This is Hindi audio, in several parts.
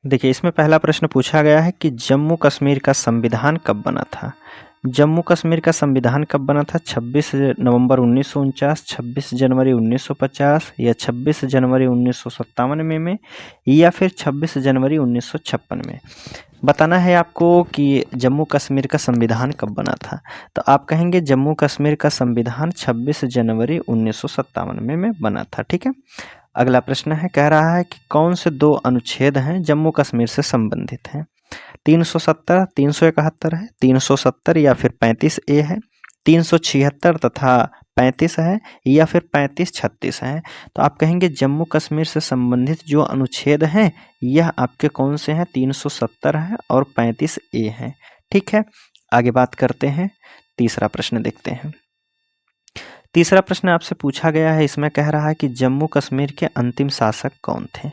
देखिए, इसमें पहला प्रश्न पूछा गया है कि जम्मू कश्मीर का संविधान कब बना था। जम्मू कश्मीर का संविधान कब बना था? 26 नवंबर 1949, 26 जनवरी 1950 या 26 जनवरी 1957 में या फिर 26 जनवरी 1956 में। बताना है आपको कि जम्मू कश्मीर का संविधान कब बना था। तो आप कहेंगे जम्मू कश्मीर का संविधान 26 जनवरी 1957 में बना था। ठीक है। अगला प्रश्न है, कह रहा है कि कौन से दो अनुच्छेद हैं जम्मू कश्मीर से संबंधित हैं। 370, 371 है, 370 या फिर 35A है, 376 तथा 35 है या फिर 35-36 है। तो आप कहेंगे जम्मू कश्मीर से संबंधित जो अनुच्छेद हैं यह आपके कौन से हैं? 370 है और 35A है। ठीक है, आगे बात करते हैं, तीसरा प्रश्न देखते हैं। तीसरा प्रश्न आपसे पूछा गया है, इसमें कह रहा है कि जम्मू कश्मीर के अंतिम शासक कौन थे।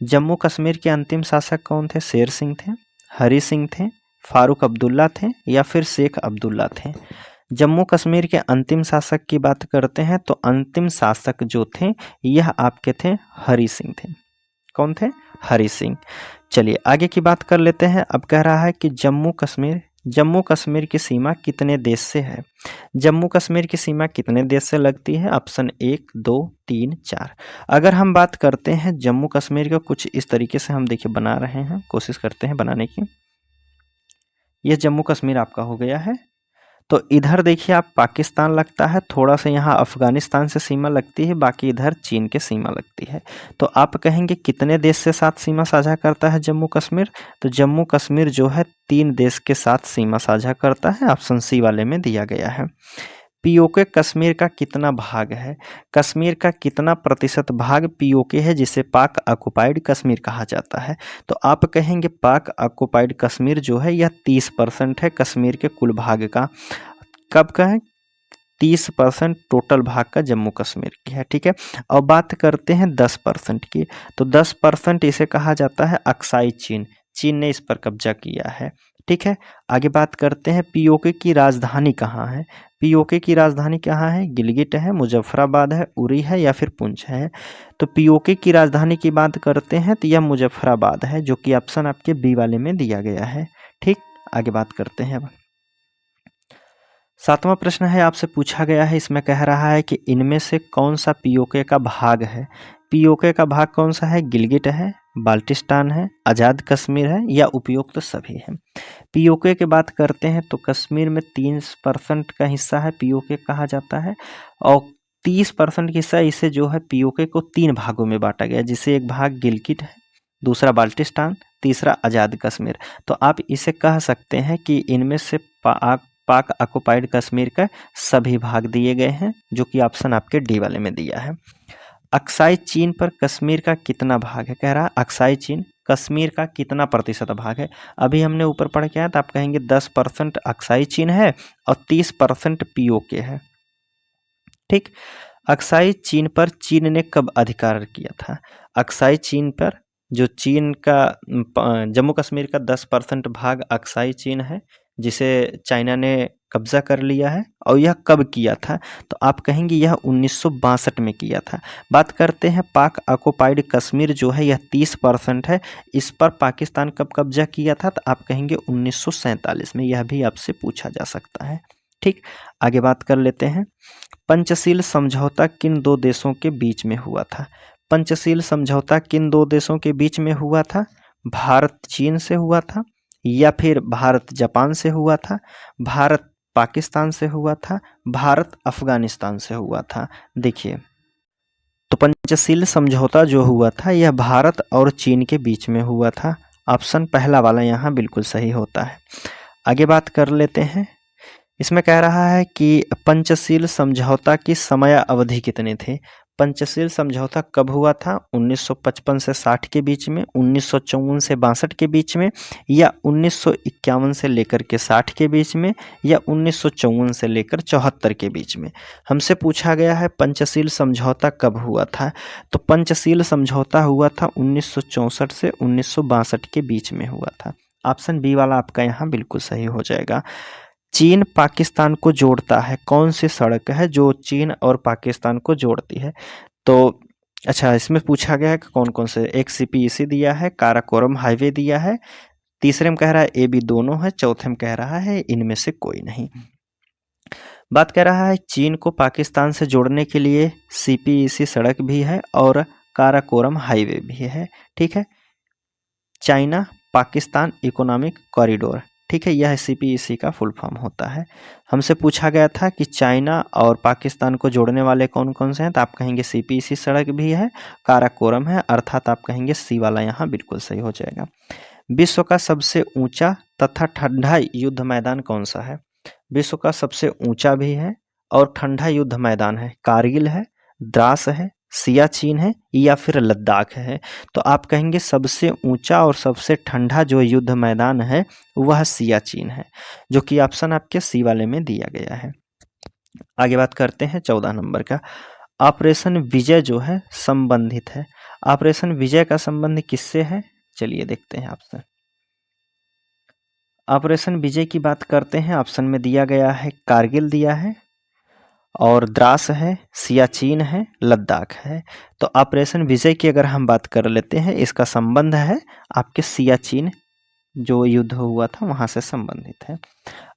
जम्मू कश्मीर के अंतिम शासक कौन थे? शेर सिंह थे, हरी सिंह थे, फारूक अब्दुल्ला थे या फिर शेख अब्दुल्ला थे। जम्मू कश्मीर के अंतिम शासक की बात करते हैं तो अंतिम शासक जो थे यह आपके थे हरी सिंह थे। कौन थे? हरी सिंह। चलिए आगे की बात कर लेते हैं। अब कह रहा है कि जम्मू कश्मीर की सीमा कितने देश से है। जम्मू कश्मीर की सीमा कितने देश से लगती है? ऑप्शन 1, 2, 3, 4। अगर हम बात करते हैं जम्मू कश्मीर को कुछ इस तरीके से हम देखिए बना रहे हैं, कोशिश करते हैं बनाने की। यह जम्मू कश्मीर आपका हो गया है। तो इधर देखिए आप पाकिस्तान लगता है, थोड़ा सा यहाँ अफगानिस्तान से सीमा लगती है, बाकी इधर चीन के सीमा लगती है। तो आप कहेंगे कितने देश से साथ सीमा साझा करता है जम्मू कश्मीर? तो जम्मू कश्मीर जो है 3 देश के साथ सीमा साझा करता है, ऑप्शन सी वाले में दिया गया है। पीओके कश्मीर का कितना भाग है? कश्मीर का कितना प्रतिशत भाग पीओके है जिसे पाक ऑक्युपाइड कश्मीर कहा जाता है? तो आप कहेंगे पाक ऑक्युपाइड कश्मीर जो है यह 30% है कश्मीर के कुल भाग का। कब का है? 30% टोटल भाग का जम्मू कश्मीर की है। ठीक है। और बात करते हैं 10% की, तो 10% इसे कहा जाता है अक्साई चीन। चीन ने इस पर कब्जा किया है। ठीक है। आगे बात करते हैं पीओके की राजधानी कहाँ है। पीओके की राजधानी कहाँ है? गिलगिट है, मुजफ्फराबाद है, उरी है या फिर पुंछ है। तो पीओके की राजधानी की बात करते हैं तो यह मुजफ्फराबाद है, जो कि ऑप्शन आपके बी वाले में दिया गया है। ठीक, आगे बात करते हैं अब। 7वां प्रश्न है, आपसे पूछा गया है, इसमें कह रहा है कि इनमें से कौन सा पीओके का भाग है। पीओके का भाग कौन सा है? गिलगिट है, बाल्टिस्तान है, आज़ाद कश्मीर है या उपयुक्त तो सभी है। पीओके की बात करते हैं तो कश्मीर में 30% का हिस्सा है पीओके कहा जाता है, और 30% हिस्सा इसे जो है पीओके को 3 भागों में बांटा गया, जिसे एक भाग गिलगिट है, दूसरा बाल्टिस्तान, तीसरा आज़ाद कश्मीर। तो आप इसे कह सकते हैं कि इनमें से पाक ऑक्युपाइड कश्मीर का सभी भाग दिए गए हैं, जो कि ऑप्शन आपके डी वाले में दिया है। अक्साई चीन पर कश्मीर का कितना भाग है? कह रहा है अक्साई चीन कश्मीर का कितना प्रतिशत भाग है। अभी हमने ऊपर पढ़ के आया तो आप कहेंगे 10% अक्साई चीन है और 30% पीओके है। ठीक। अक्साई चीन पर चीन ने कब अधिकार किया था? अक्साई चीन पर जो चीन का जम्मू कश्मीर का 10% भाग अक्साई चीन है, जिसे चाइना ने कब्जा कर लिया है, और यह कब किया था? तो आप कहेंगे यह 1962 में किया था। बात करते हैं पाक ऑक्युपाइड कश्मीर जो है यह 30% है, इस पर पाकिस्तान कब कब्जा किया था? तो आप कहेंगे 1947 में। यह भी आपसे पूछा जा सकता है। ठीक, आगे बात कर लेते हैं। पंचशील समझौता किन 2 देशों के बीच में हुआ था? पंचशील समझौता किन 2 देशों के बीच में हुआ था? भारत चीन से हुआ था या फिर भारत जापान से हुआ था, भारत पाकिस्तान से हुआ था, भारत अफगानिस्तान से हुआ था? देखिए, तो पंचशील समझौता जो हुआ था यह भारत और चीन के बीच में हुआ था। ऑप्शन पहला वाला यहाँ बिल्कुल सही होता है। आगे बात कर लेते हैं। इसमें कह रहा है कि पंचशील समझौता की समया अवधि कितने थे? पंचशील समझौता कब हुआ था? 1955 से 60 के बीच में, 1954 से 62 के बीच में, या 1951 से लेकर के 60 के बीच में, या 1954 से लेकर 74 के बीच में। हमसे पूछा गया है पंचशील समझौता कब हुआ था, तो पंचशील समझौता हुआ था 1964 से 1962 के बीच में हुआ था। ऑप्शन बी वाला आपका यहाँ बिल्कुल सही हो जाएगा। चीन पाकिस्तान को जोड़ता है, कौन सी सड़क है जो चीन और पाकिस्तान को जोड़ती है? तो अच्छा, इसमें पूछा गया है कि कौन कौन से, एक सीपीईसी दिया है, काराकोरम हाईवे दिया है, तीसरे में कह रहा है ए बी दोनों है, चौथे में कह रहा है इनमें से कोई नहीं। बात कर रहा है चीन को पाकिस्तान से जोड़ने के लिए सीपीईसी सड़क भी है और काराकोरम हाईवे भी है। ठीक है, चाइना पाकिस्तान इकोनॉमिक कॉरिडोर, ठीक है, यह सीपीईसी का फुल फॉर्म होता है। हमसे पूछा गया था कि चाइना और पाकिस्तान को जोड़ने वाले कौन कौन से हैं, तो आप कहेंगे सीपीईसी सड़क भी है, काराकोरम है, अर्थात आप कहेंगे सी वाला यहाँ बिल्कुल सही हो जाएगा। विश्व का सबसे ऊंचा तथा ठंडा युद्ध मैदान कौन सा है? विश्व का सबसे ऊंचा भी है और ठंडा युद्ध मैदान है, कारगिल है, द्रास है, सियाचिन है या फिर लद्दाख है। तो आप कहेंगे सबसे ऊंचा और सबसे ठंडा जो युद्ध मैदान है वह सियाचिन है, जो कि ऑप्शन आपके सी वाले में दिया गया है। आगे बात करते हैं 14 नंबर का। ऑपरेशन विजय जो है संबंधित है, ऑपरेशन विजय का संबंध किससे है? चलिए देखते हैं ऑप्शन। ऑपरेशन विजय की बात करते हैं, ऑप्शन में दिया गया है कारगिल दिया है और द्रास है, सियाचिन है, लद्दाख है। तो ऑपरेशन विजय की अगर हम बात कर लेते हैं, इसका संबंध है आपके सियाचिन जो युद्ध हुआ था वहां से संबंधित है।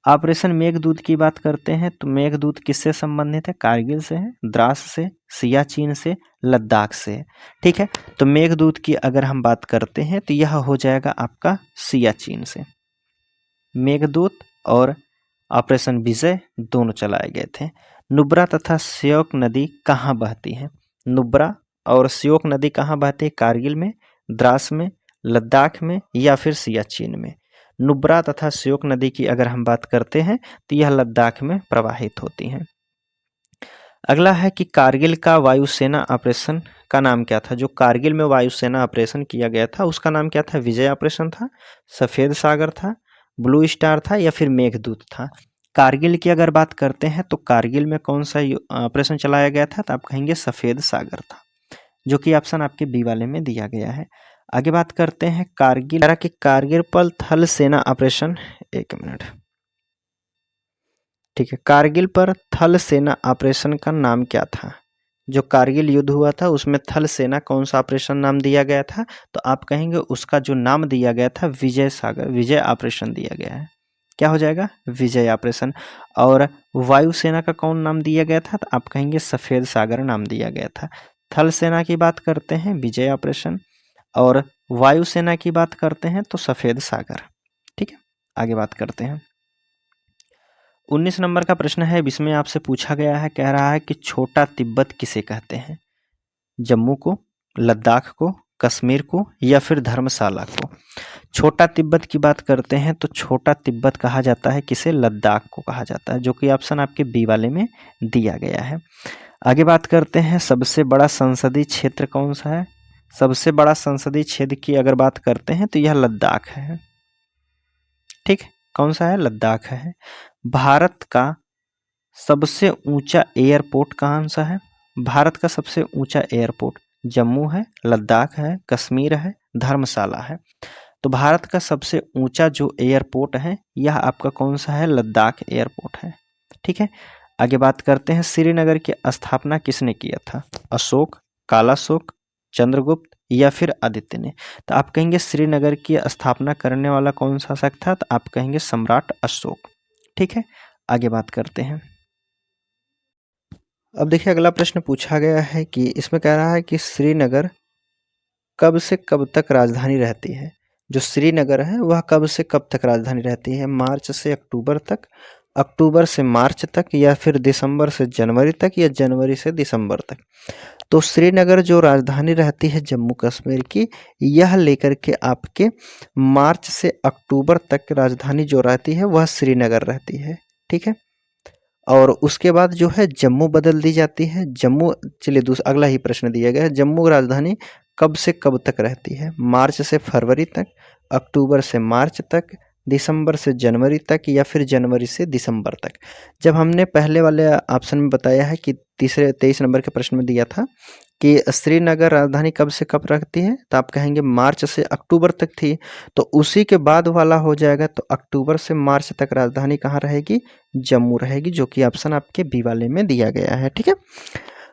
ऑपरेशन मेघदूत की बात करते हैं तो मेघदूत किससे संबंधित है? कारगिल से है, द्रास से, सियाचिन से, लद्दाख से। ठीक है, तो मेघदूत की अगर हम बात करते हैं तो यह हो जाएगा आपका सियाचिन से। मेघदूत और ऑपरेशन विजय दोनों चलाए गए थे। नुब्रा तथा श्योक नदी कहाँ बहती है? नुब्रा और श्योक नदी कहाँ बहती है? कारगिल में, द्रास में, लद्दाख में या फिर सियाचिन में। नुब्रा तथा श्योक नदी की अगर हम बात करते हैं तो यह लद्दाख में प्रवाहित होती हैं। अगला है कि कारगिल का वायुसेना ऑपरेशन का नाम क्या था? जो कारगिल में वायुसेना ऑपरेशन किया गया था उसका नाम क्या था? विजय ऑपरेशन था, सफेद सागर था, ब्लू स्टार था या फिर मेघदूत था। कारगिल की अगर बात करते हैं तो कारगिल में कौन सा ऑपरेशन चलाया गया था? तो आप कहेंगे सफेद सागर था, जो कि ऑप्शन आपके बी वाले में दिया गया है। आगे बात करते हैं कारगिल पर थल सेना ऑपरेशन, एक मिनट, ठीक है, कारगिल पर थल सेना ऑपरेशन का नाम क्या था? जो कारगिल युद्ध हुआ था उसमें थल सेना कौन सा ऑपरेशन नाम दिया गया था? तो आप कहेंगे उसका जो नाम दिया गया था विजय सागर, विजय ऑपरेशन दिया गया है। क्या हो जाएगा? विजय ऑपरेशन। और वायुसेना का कौन नाम दिया गया था? तो आप कहेंगे सफेद सागर नाम दिया गया था। थल सेना की बात करते हैं विजय ऑपरेशन और वायुसेना की बात करते हैं तो सफेद सागर। ठीक है, आगे बात करते हैं। 19 नंबर का प्रश्न है, इसमें आपसे पूछा गया है, कह रहा है कि छोटा तिब्बत किसे कहते हैं? जम्मू को, लद्दाख को, कश्मीर को या फिर धर्मशाला को। छोटा तिब्बत की बात करते हैं तो छोटा तिब्बत कहा जाता है किसे? लद्दाख को कहा जाता है, जो कि ऑप्शन आपके बी वाले में दिया गया है। आगे बात करते हैं सबसे बड़ा संसदीय क्षेत्र कौन सा है? सबसे बड़ा संसदीय क्षेत्र की अगर बात करते हैं तो यह लद्दाख है। ठीक, कौन सा है? लद्दाख है। भारत का सबसे ऊंचा एयरपोर्ट कौन सा है? भारत का सबसे ऊंचा एयरपोर्ट जम्मू है, लद्दाख है, कश्मीर है, धर्मशाला है। तो भारत का सबसे ऊंचा जो एयरपोर्ट है यह आपका कौन सा है? लद्दाख एयरपोर्ट है। ठीक है, आगे बात करते हैं श्रीनगर की स्थापना किसने किया था? अशोक, कालाशोक, चंद्रगुप्त या फिर आदित्य ने। तो आप कहेंगे श्रीनगर की स्थापना करने वाला कौन सा शख्स था? तो आप कहेंगे सम्राट अशोक। ठीक है, आगे बात करते हैं। अब देखिए अगला प्रश्न पूछा गया है कि इसमें कह रहा है कि श्रीनगर कब से कब तक राजधानी रहती है? जो श्रीनगर है वह कब से कब तक राजधानी रहती है? मार्च से अक्टूबर तक, अक्टूबर से मार्च तक या फिर दिसंबर से जनवरी तक या जनवरी से दिसंबर तक। तो श्रीनगर जो राजधानी रहती है जम्मू कश्मीर की, यह लेकर के आपके मार्च से अक्टूबर तक राजधानी जो रहती है वह श्रीनगर रहती है। ठीक है, और उसके बाद जो है जम्मू बदल दी जाती है। जम्मू, चलिए दूसरा अगला ही प्रश्न दिया गया है, जम्मू राजधानी कब से कब तक रहती है? मार्च से फरवरी तक, अक्टूबर से मार्च तक, दिसंबर से जनवरी तक या फिर जनवरी से दिसंबर तक। जब हमने पहले वाले ऑप्शन में बताया है कि 23 नंबर के प्रश्न में दिया था कि श्रीनगर राजधानी कब से कब रखती है, तो आप कहेंगे मार्च से अक्टूबर तक थी, तो उसी के बाद वाला हो जाएगा। तो अक्टूबर से मार्च तक राजधानी कहाँ रहेगी? जम्मू रहेगी, जो कि ऑप्शन आपके बी वाले में दिया गया है। ठीक है,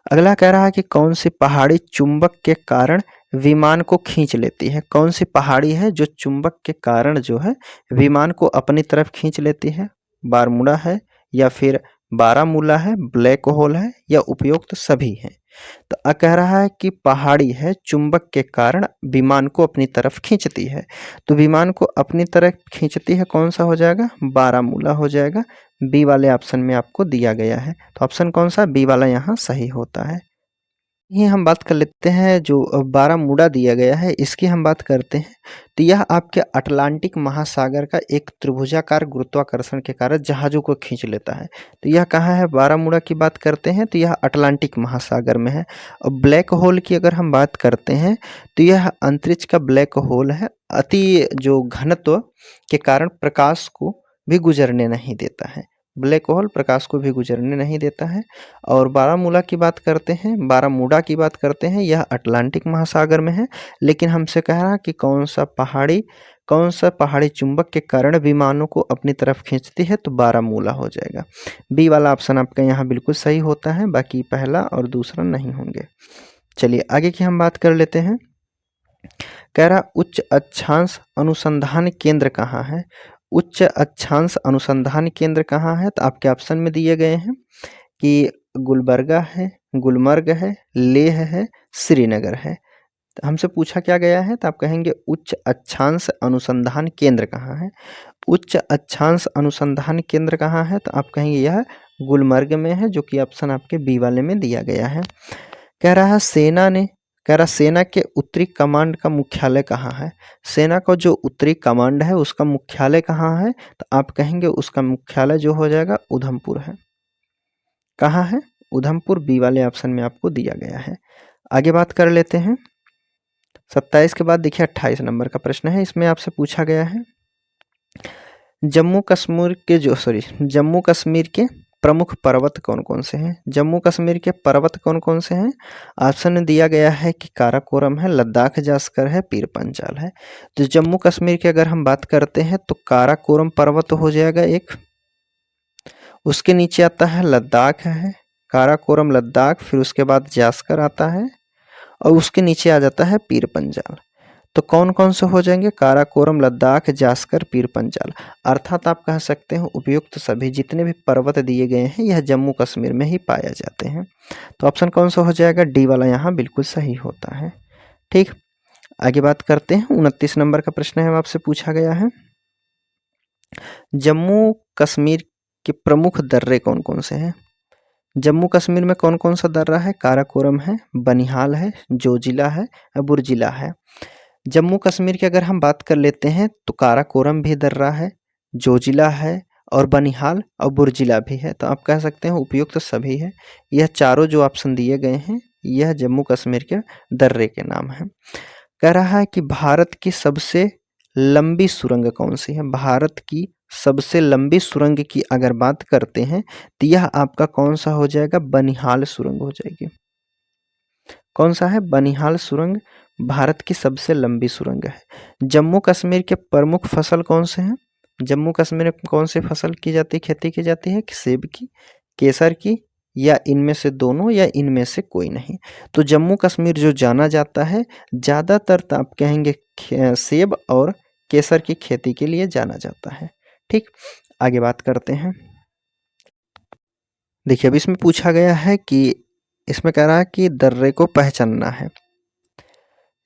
अगला कह रहा है कि कौन सी पहाड़ी चुंबक के कारण विमान को खींच लेती है। कौन सी पहाड़ी है जो चुंबक के कारण जो है विमान को अपनी तरफ खींच लेती है। बारमूडा है, या फिर बारामूला है, ब्लैक होल है, या उपयुक्त सभी हैं। तो कह रहा है कि पहाड़ी है चुंबक के कारण विमान को अपनी तरफ खींचती है। तो विमान को अपनी तरफ खींचती है, कौन सा हो जाएगा, बारामूला हो जाएगा। बी वाले ऑप्शन में आपको दिया गया है, तो ऑप्शन कौन सा, बी वाला यहाँ सही होता है। ये हम बात कर लेते हैं जो बारामूडा दिया गया है, इसकी हम बात करते हैं। तो यह आपके अटलांटिक महासागर का एक त्रिभुजाकार गुरुत्वाकर्षण के कारण जहाज़ों को खींच लेता है। तो यह कहाँ है, बारामूडा की बात करते हैं तो यह अटलांटिक महासागर में है। और ब्लैक होल की अगर हम बात करते हैं तो यह अंतरिक्ष का ब्लैक होल है, अति जो घनत्व के कारण प्रकाश को भी गुजरने नहीं देता है। ब्लैक होल प्रकाश को भी गुजरने नहीं देता है। और बारामूला की बात करते हैं, बारामूडा की बात करते हैं, यह अटलांटिक महासागर में है। लेकिन हमसे कह रहा कि कौन सा पहाड़ी चुंबक के कारण विमानों को अपनी तरफ खींचती है, तो बारामूला हो जाएगा। बी वाला ऑप्शन आपका यहाँ बिल्कुल सही होता है, बाकी पहला और दूसरा नहीं होंगे। चलिए आगे की हम बात कर लेते हैं। कह रहा उच्च अक्षांश अनुसंधान केंद्र कहाँ है। उच्च अक्षांश अनुसंधान केंद्र कहाँ है, तो आपके ऑप्शन में दिए गए हैं कि गुलबर्गा है, गुलमर्ग है, लेह है, श्रीनगर है। तो हमसे पूछा क्या गया है, तो आप कहेंगे उच्च अक्षांश अनुसंधान केंद्र कहाँ है। उच्च अक्षांश अनुसंधान केंद्र कहाँ है, तो आप कहेंगे यह गुलमर्ग में है, जो कि ऑप्शन आपके बी वाले में दिया गया है। कह रहा सेना के उत्तरी कमांड का मुख्यालय कहाँ है। सेना का जो उत्तरी कमांड है उसका मुख्यालय कहाँ है, तो आप कहेंगे उसका मुख्यालय जो हो जाएगा उधमपुर है। कहाँ है, उधमपुर, बी वाले ऑप्शन में आपको दिया गया है। आगे बात कर लेते हैं। 27 के बाद देखिए 28 नंबर का प्रश्न है, इसमें आपसे पूछा गया है जम्मू कश्मीर के प्रमुख पर्वत कौन कौन से हैं। जम्मू कश्मीर के पर्वत कौन कौन से हैं। ऑप्शन में दिया गया है कि काराकोरम है, लद्दाख जास्कर है, पीर पंजाल है। तो जम्मू कश्मीर की अगर हम बात करते हैं तो काराकोरम पर्वत हो जाएगा एक, उसके नीचे आता है लद्दाख है, काराकोरम लद्दाख, फिर उसके बाद जास्कर आता है, और उसके नीचे आ जाता है पीर पंजाल। तो कौन कौन से हो जाएंगे, काराकोरम, लद्दाख, जास्कर, पीर पंजाल। अर्थात आप कह सकते हैं उपयुक्त सभी जितने भी पर्वत दिए गए हैं यह जम्मू कश्मीर में ही पाए जाते हैं। तो ऑप्शन कौन सा हो जाएगा, डी वाला यहाँ बिल्कुल सही होता है। ठीक, आगे बात करते हैं। 29 नंबर का प्रश्न है, आपसे पूछा गया है जम्मू कश्मीर के प्रमुख दर्रे कौन कौन से हैं। जम्मू कश्मीर में कौन कौन सा दर्रा है, काराकोरम है, बनिहाल है, जोजिला है, बुर्जिला है। जम्मू कश्मीर की अगर हम बात कर लेते हैं तो काराकोरम भी दर्रा है, जोजिला है, और बनिहाल और बुर्जिला भी है। तो आप कह सकते हैं उपयुक्त सभी है। यह चारों जो ऑप्शन दिए गए हैं यह जम्मू कश्मीर के दर्रे के नाम हैं। कह रहा है कि भारत की सबसे लंबी सुरंग कौन सी है। भारत की सबसे लंबी सुरंग की अगर बात करते हैं तो यह आपका कौन सा हो जाएगा, बनिहाल सुरंग हो जाएगी। कौन सा है, बनिहाल सुरंग भारत की सबसे लंबी सुरंग है। जम्मू कश्मीर के प्रमुख फसल कौन से हैं। जम्मू कश्मीर में कौन सी फसल की जाती है, खेती की जाती है, सेब की, केसर की, या इनमें से दोनों, या इनमें से कोई नहीं। तो जम्मू कश्मीर जो जाना जाता है ज़्यादातर तो आप कहेंगे सेब और केसर की खेती के लिए जाना जाता है। ठीक, आगे बात करते हैं। देखिए अब इसमें पूछा गया है कि इसमें कह रहा है कि दर्रे को पहचानना है।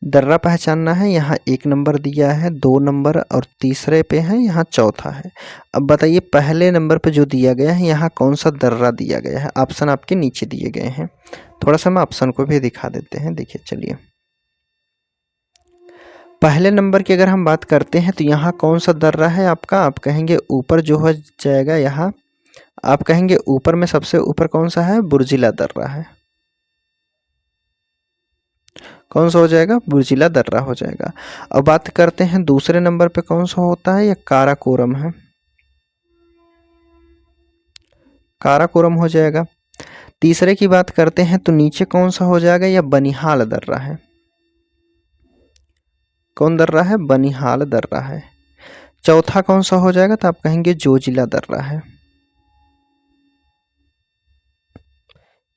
दर्रा पहचानना है, यहाँ 1 नंबर दिया है, 2 नंबर और तीसरे पे है, यहाँ चौथा है। अब बताइए पहले नंबर पे जो दिया गया है यहाँ कौन सा दर्रा दिया गया है। ऑप्शन आपके नीचे दिए गए हैं, थोड़ा सा हम ऑप्शन को भी दिखा देते हैं। देखिए चलिए, पहले नंबर की अगर हम बात करते हैं तो यहाँ कौन सा दर्रा है आपका, आप कहेंगे ऊपर जो हो जाएगा, यहाँ आप कहेंगे ऊपर में सबसे ऊपर कौन सा है, बुर्जिला दर्रा है। कौन सा हो जाएगा, बुर्जिला दर्रा हो जाएगा। अब बात करते हैं दूसरे नंबर पे कौन सा होता है, यह काराकोरम है, काराकोरम हो जाएगा। तीसरे की बात करते हैं तो नीचे कौन सा हो जाएगा, यह बनिहाल दर्रा है। कौन दर्रा है, बनिहाल दर्रा है। चौथा कौन सा हो जाएगा, तो आप कहेंगे जोजिला दर्रा है।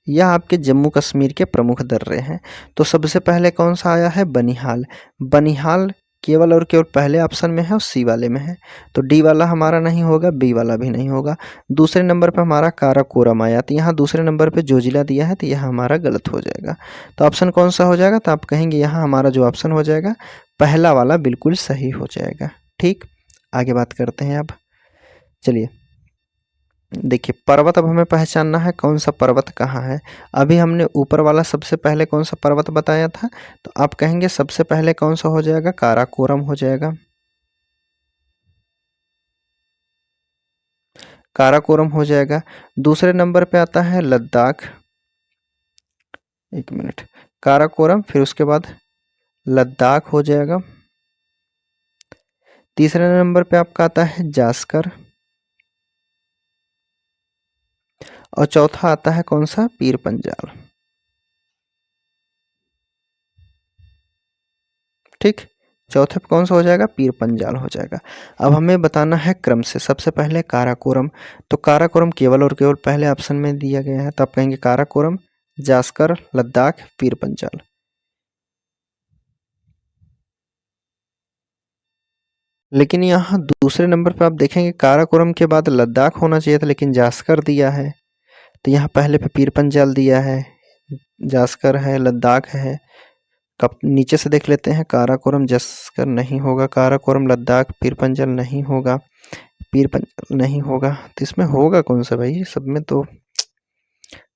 यह आपके जम्मू कश्मीर के प्रमुख दर्रे हैं। तो सबसे पहले कौन सा आया है? बनिहाल। बनिहाल केवल और केवल पहले ऑप्शन में है और सी वाले में है, तो डी वाला हमारा नहीं होगा, बी वाला भी नहीं होगा। दूसरे नंबर पर हमारा काराकोरम आया, तो यहाँ दूसरे नंबर पे जो जिला दिया है तो यह हमारा गलत हो जाएगा। तो ऑप्शन कौन सा हो जाएगा? तो आप कहेंगे यहाँ हमारा जो ऑप्शन हो जाएगा पहला वाला बिल्कुल सही हो जाएगा। ठीक, आगे बात करते हैं अब। चलिए देखिए, पर्वत अब हमें पहचानना है कौन सा पर्वत कहाँ है। अभी हमने ऊपर वाला सबसे पहले कौन सा पर्वत बताया था, तो आप कहेंगे सबसे पहले कौन सा हो जाएगा? काराकोरम हो जाएगा। काराकोरम हो जाएगा। दूसरे नंबर पे आता है लद्दाख, एक मिनट, काराकोरम, फिर उसके बाद लद्दाख हो जाएगा। तीसरे नंबर पे आपका आता है जास्कर, और चौथा आता है कौन सा? पीर पंजाल। ठीक, चौथे पे कौन सा हो जाएगा? पीर पंजाल हो जाएगा। अब हमें बताना है क्रम से। सबसे पहले काराकोरम, तो काराकोरम केवल और केवल पहले ऑप्शन में दिया गया है, तो आप कहेंगे काराकोरम, जास्कर, लद्दाख, पीर पंजाल। लेकिन यहाँ दूसरे नंबर पर आप देखेंगे काराकोरम के बाद लद्दाख होना चाहिए था, लेकिन जास्कर दिया है, तो यहाँ पहले पे पीर पंजाल दिया है, जास्कर है, लद्दाख है। कब नीचे से देख लेते हैं, काराकोरम जास्कर नहीं होगा, काराकोरम लद्दाख पीर पंजाल नहीं होगा, पीर पंजाल नहीं होगा, तो इसमें होगा कौन सा भाई? सब में तो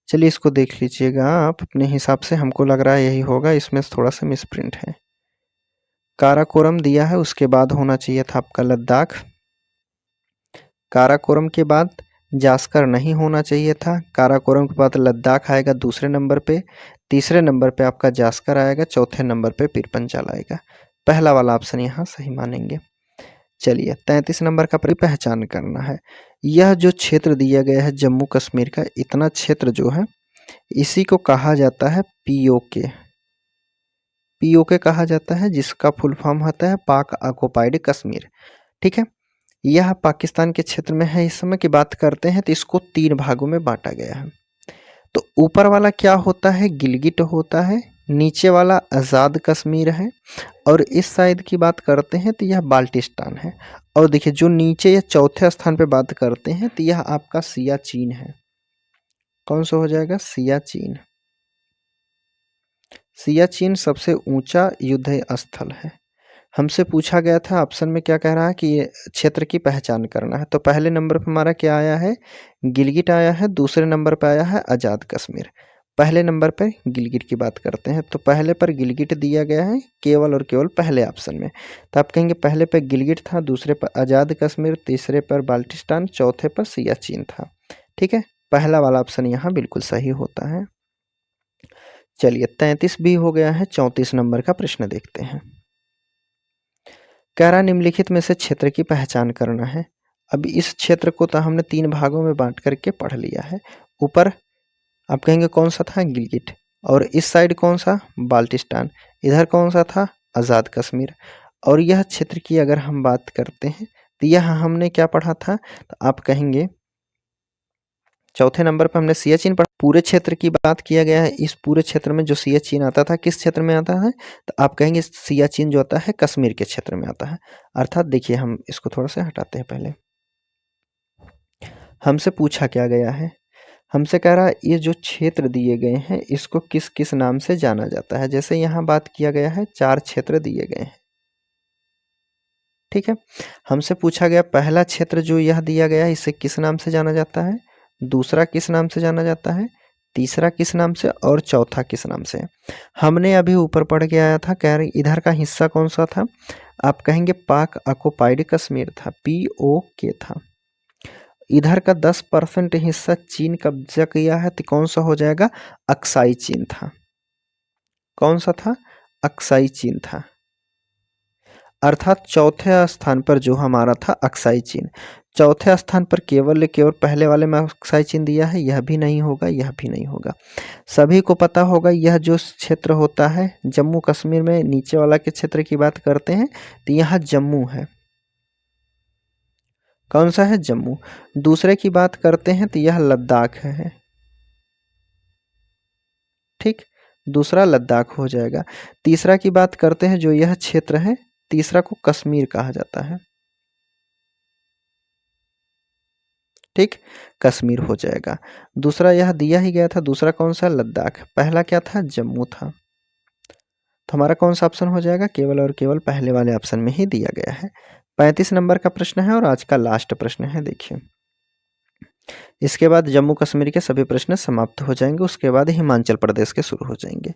चलिए इसको देख लीजिएगा आप अपने हिसाब से, हमको लग रहा है यही होगा, इसमें थोड़ा सा मिसप्रिंट है। काराकोरम दिया है, उसके बाद होना चाहिए था आपका लद्दाख। काराकोरम के बाद जास्कर नहीं होना चाहिए था, काराकोरम के बाद लद्दाख आएगा दूसरे नंबर पे, तीसरे नंबर पे आपका जास्कर आएगा, चौथे नंबर पे पीर पंजाल आएगा। पहला वाला ऑप्शन यहाँ सही मानेंगे। चलिए 33 नंबर का पहचान करना है। यह जो क्षेत्र दिया गया है जम्मू कश्मीर का, इतना क्षेत्र जो है इसी को कहा जाता है पीओके। पीओके कहा जाता है, जिसका फुल फॉर्म होता है पाक ऑक्युपाइड कश्मीर। ठीक है, यह पाकिस्तान के क्षेत्र में है। इस समय की बात करते हैं तो इसको 3 भागों में बांटा गया है। तो ऊपर वाला क्या होता है? गिलगिट होता है, नीचे वाला आज़ाद कश्मीर है, और इस साइड की बात करते हैं तो यह बाल्टिस्तान है। और देखिए जो नीचे या चौथे स्थान पे बात करते हैं तो यह आपका सियाचिन है। कौन सा हो जाएगा? सियाचिन। सियाचिन सबसे ऊंचा युद्ध स्थल है। हमसे पूछा गया था ऑप्शन में, क्या कह रहा है कि ये क्षेत्र की पहचान करना है। तो पहले नंबर पर हमारा क्या आया है? गिलगिट आया है। दूसरे नंबर पर आया है आज़ाद कश्मीर। पहले नंबर पर गिलगिट की बात करते हैं, तो पहले पर गिलगिट दिया गया है केवल और केवल पहले ऑप्शन में। तो आप कहेंगे पहले पर गिलगिट था, दूसरे पर आज़ाद कश्मीर, तीसरे पर बाल्टिस्तान, चौथे पर सियाचिन था। ठीक है, पहला वाला ऑप्शन यहाँ बिल्कुल सही होता है। चलिए 33 भी हो गया है। 34 नंबर का प्रश्न देखते हैं। कह रहा निम्नलिखित में से क्षेत्र की पहचान करना है। अब इस क्षेत्र को तो हमने 3 भागों में बांट करके पढ़ लिया है। ऊपर आप कहेंगे कौन सा था? गिलगिट। और इस साइड कौन सा? बाल्टिस्तान। इधर कौन सा था? आज़ाद कश्मीर। और यह क्षेत्र की अगर हम बात करते हैं तो यह हमने क्या पढ़ा था? तो आप कहेंगे चौथे नंबर पर हमने सियाचिन पढ़ा। पूरे क्षेत्र की बात किया गया है। इस पूरे क्षेत्र में जो सियाचिन आता था, किस क्षेत्र में आता है? तो आप कहेंगे सियाचिन जो आता है कश्मीर के क्षेत्र में आता है। अर्थात देखिए, हम इसको थोड़ा सा हटाते हैं। पहले हमसे पूछा क्या गया है? हमसे कह रहा है ये जो क्षेत्र दिए गए हैं इसको किस किस नाम से जाना जाता है। जैसे यहाँ बात किया गया है, 4 क्षेत्र दिए गए हैं। ठीक है, हमसे पूछा गया पहला क्षेत्र जो यह दिया गया है इसे किस नाम से जाना जाता है, दूसरा किस नाम से जाना जाता है, तीसरा किस नाम से, और चौथा किस नाम से। हमने अभी ऊपर पढ़ के आया था, कह रहे इधर का हिस्सा कौन सा था? आप कहेंगे पाक ऑक्युपाइड कश्मीर था, POK था। इधर का 10% हिस्सा चीन कब्जा किया है, तो कौन सा हो जाएगा? अक्साई चीन था। कौन सा था? अक्साई चीन था। अर्थात चौथे स्थान पर जो हमारा था अक्साई चीन। चौथे स्थान पर केवल केवल पहले वाले में अक्साई चीन दिया है, यह भी नहीं होगा, यह भी नहीं होगा। सभी को पता होगा यह जो क्षेत्र होता है जम्मू कश्मीर में, नीचे वाला के क्षेत्र की बात करते हैं तो यहाँ जम्मू है। कौन सा है? जम्मू। दूसरे की बात करते हैं तो यह लद्दाख है। ठीक, दूसरा लद्दाख हो जाएगा। तीसरा की बात करते हैं, जो यह क्षेत्र है, तीसरा को कश्मीर कहा जाता है। ठीक, कश्मीर हो जाएगा। दूसरा यह दिया ही गया था, दूसरा कौन सा, लद्दाख। पहला क्या था, जम्मू था। तो हमारा कौन सा ऑप्शन हो जाएगा, केवल और केवल पहले वाले ऑप्शन में ही दिया गया है। 35 नंबर का प्रश्न है और आज का लास्ट प्रश्न है। देखिए, इसके बाद जम्मू कश्मीर के सभी प्रश्न समाप्त हो जाएंगे, उसके बाद हिमाचल प्रदेश के शुरू हो जाएंगे।